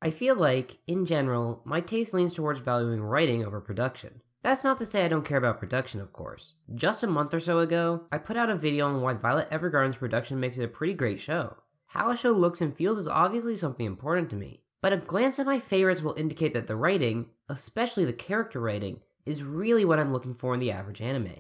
I feel like, in general, my taste leans towards valuing writing over production. That's not to say I don't care about production, of course. Just a month or so ago, I put out a video on why Violet Evergarden's production makes it a pretty great show. How a show looks and feels is obviously something important to me, but a glance at my favorites will indicate that the writing, especially the character writing, is really what I'm looking for in the average anime.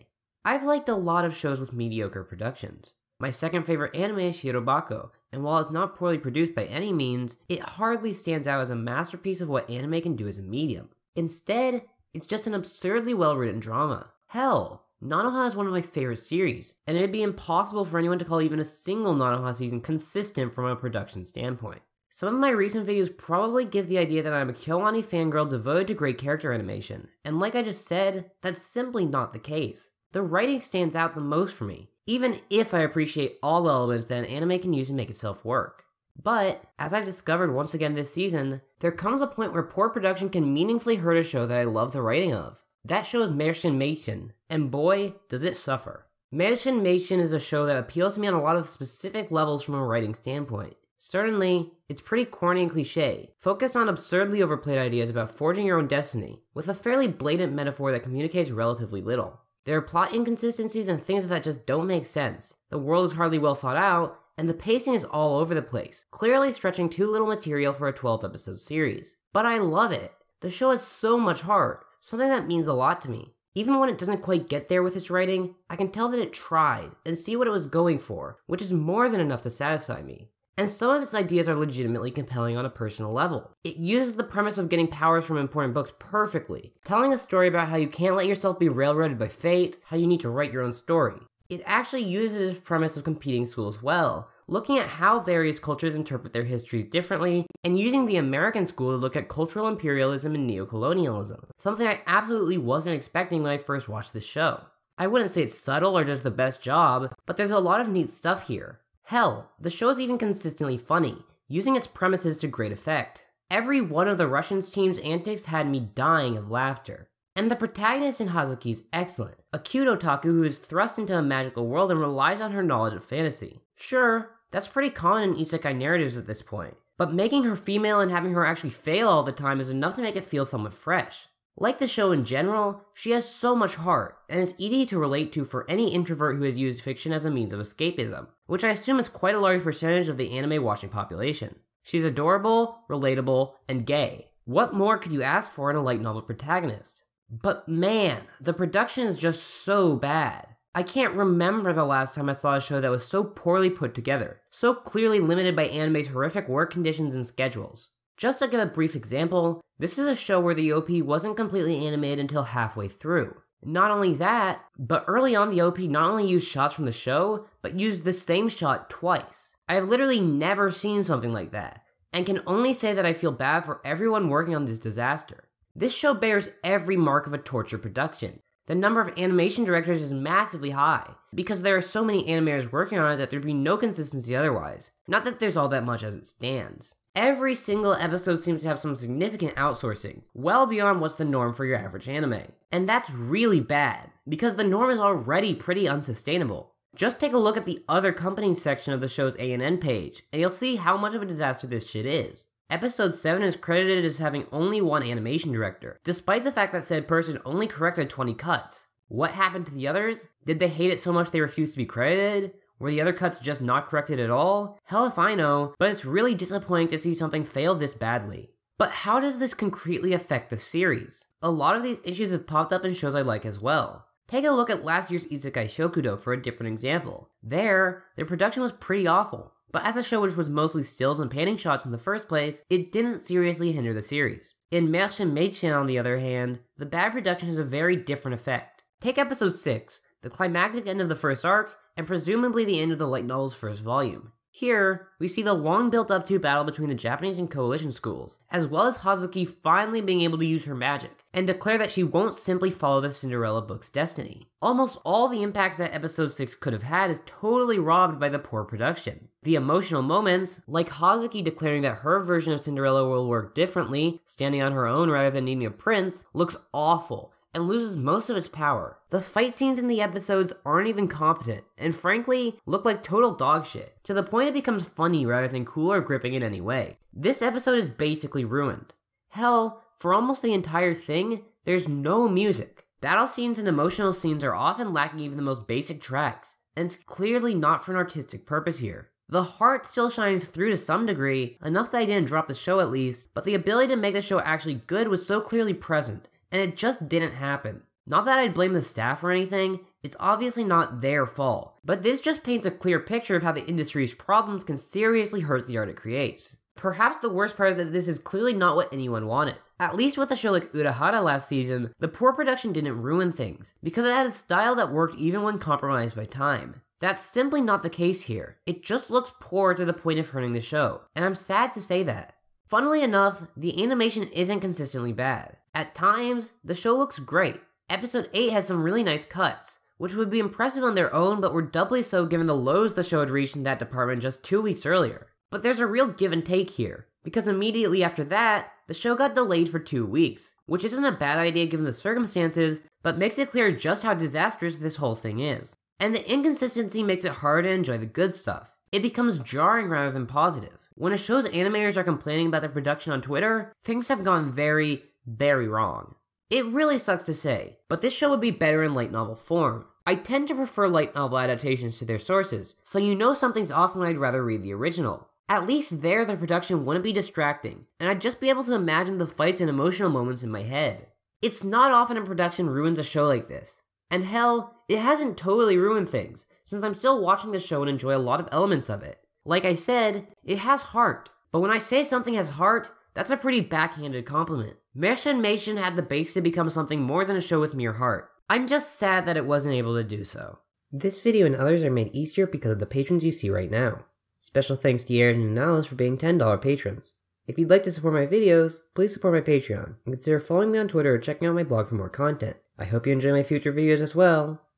I've liked a lot of shows with mediocre productions. My second favorite anime is Shirobako, and while it's not poorly produced by any means, it hardly stands out as a masterpiece of what anime can do as a medium. Instead, it's just an absurdly well-written drama. Hell, Nanoha is one of my favorite series, and it'd be impossible for anyone to call even a single Nanoha season consistent from a production standpoint. Some of my recent videos probably give the idea that I'm a Kyoani fangirl devoted to great character animation, and like I just said, that's simply not the case. The writing stands out the most for me, even if I appreciate all the elements that an anime can use to make itself work. But, as I've discovered once again this season, there comes a point where poor production can meaningfully hurt a show that I love the writing of. That show is Marchen Madchen, and boy, does it suffer. Marchen Madchen is a show that appeals to me on a lot of specific levels from a writing standpoint. Certainly, it's pretty corny and cliche, focused on absurdly overplayed ideas about forging your own destiny, with a fairly blatant metaphor that communicates relatively little. There are plot inconsistencies and things that just don't make sense, the world is hardly well thought out, and the pacing is all over the place, clearly stretching too little material for a 12-episode series. But I love it! The show has so much heart, something that means a lot to me. Even when it doesn't quite get there with its writing, I can tell that it tried, and see what it was going for, which is more than enough to satisfy me. And some of its ideas are legitimately compelling on a personal level. It uses the premise of getting powers from important books perfectly, telling a story about how you can't let yourself be railroaded by fate, how you need to write your own story. It actually uses its premise of competing schools well, looking at how various cultures interpret their histories differently, and using the American school to look at cultural imperialism and neocolonialism, something I absolutely wasn't expecting when I first watched this show. I wouldn't say it's subtle or does the best job, but there's a lot of neat stuff here. Hell, the show's even consistently funny, using its premises to great effect. Every one of the Russians team's antics had me dying of laughter. And the protagonist in Hazuki is excellent, a cute otaku who is thrust into a magical world and relies on her knowledge of fantasy. Sure, that's pretty common in isekai narratives at this point, but making her female and having her actually fail all the time is enough to make it feel somewhat fresh. Like the show in general, she has so much heart, and is easy to relate to for any introvert who has used fiction as a means of escapism, which I assume is quite a large percentage of the anime watching population. She's adorable, relatable, and gay. What more could you ask for in a light novel protagonist? But man, the production is just so bad. I can't remember the last time I saw a show that was so poorly put together, so clearly limited by anime's horrific work conditions and schedules. Just to give a brief example, this is a show where the OP wasn't completely animated until halfway through. Not only that, but early on the OP not only used shots from the show, but used the same shot twice. I have literally never seen something like that, and can only say that I feel bad for everyone working on this disaster. This show bears every mark of a torture production. The number of animation directors is massively high, because there are so many animators working on it that there'd be no consistency otherwise. Not that there's all that much as it stands. Every single episode seems to have some significant outsourcing, well beyond what's the norm for your average anime. And that's really bad, because the norm is already pretty unsustainable. Just take a look at the other companies section of the show's ANN page, and you'll see how much of a disaster this shit is. Episode 7 is credited as having only one animation director, despite the fact that said person only corrected 20 cuts. What happened to the others? Did they hate it so much they refused to be credited? Were the other cuts just not corrected at all? Hell if I know, but it's really disappointing to see something fail this badly. But how does this concretely affect the series? A lot of these issues have popped up in shows I like as well. Take a look at last year's Isekai Shokudo for a different example. There, their production was pretty awful. But as a show which was mostly stills and panning shots in the first place, it didn't seriously hinder the series. In Marchen Madchen, on the other hand, the bad production has a very different effect. Take episode 6, the climactic end of the first arc, and presumably the end of the light novel's first volume. Here, we see the long built up to battle between the Japanese and coalition schools, as well as Hazuki finally being able to use her magic, and declare that she won't simply follow the Cinderella book's destiny. Almost all the impact that episode 6 could have had is totally robbed by the poor production. The emotional moments, like Hazuki declaring that her version of Cinderella will work differently, standing on her own rather than needing a prince, looks awful, and loses most of its power. The fight scenes in the episodes aren't even competent, and frankly, look like total dog shit, to the point it becomes funny rather than cool or gripping in any way. This episode is basically ruined. Hell, for almost the entire thing, there's no music. Battle scenes and emotional scenes are often lacking even the most basic tracks, and it's clearly not for an artistic purpose here. The heart still shines through to some degree, enough that I didn't drop the show at least, but the ability to make the show actually good was so clearly present, and it just didn't happen. Not that I'd blame the staff or anything, it's obviously not their fault, but this just paints a clear picture of how the industry's problems can seriously hurt the art it creates. Perhaps the worst part is that this is clearly not what anyone wanted. At least with a show like Urahara last season, the poor production didn't ruin things, because it had a style that worked even when compromised by time. That's simply not the case here. It just looks poor to the point of hurting the show, and I'm sad to say that. Funnily enough, the animation isn't consistently bad. At times, the show looks great. Episode 8 has some really nice cuts, which would be impressive on their own but were doubly so given the lows the show had reached in that department just 2 weeks earlier. But there's a real give and take here, because immediately after that, the show got delayed for 2 weeks, which isn't a bad idea given the circumstances, but makes it clear just how disastrous this whole thing is. And the inconsistency makes it hard to enjoy the good stuff. It becomes jarring rather than positive. When a show's animators are complaining about their production on Twitter, things have gone very, very wrong. It really sucks to say, but this show would be better in light novel form. I tend to prefer light novel adaptations to their sources, so you know something's off when I'd rather read the original. At least there, the production wouldn't be distracting, and I'd just be able to imagine the fights and emotional moments in my head. It's not often a production ruins a show like this. And hell, it hasn't totally ruined things, since I'm still watching the show and enjoy a lot of elements of it. Like I said, it has heart, but when I say something has heart, that's a pretty backhanded compliment. Marchen Madchen had the base to become something more than a show with mere heart. I'm just sad that it wasn't able to do so. This video and others are made easier because of the patrons you see right now. Special thanks to Aaron and Alice for being $10 patrons. If you'd like to support my videos, please support my Patreon, and consider following me on Twitter or checking out my blog for more content. I hope you enjoy my future videos as well.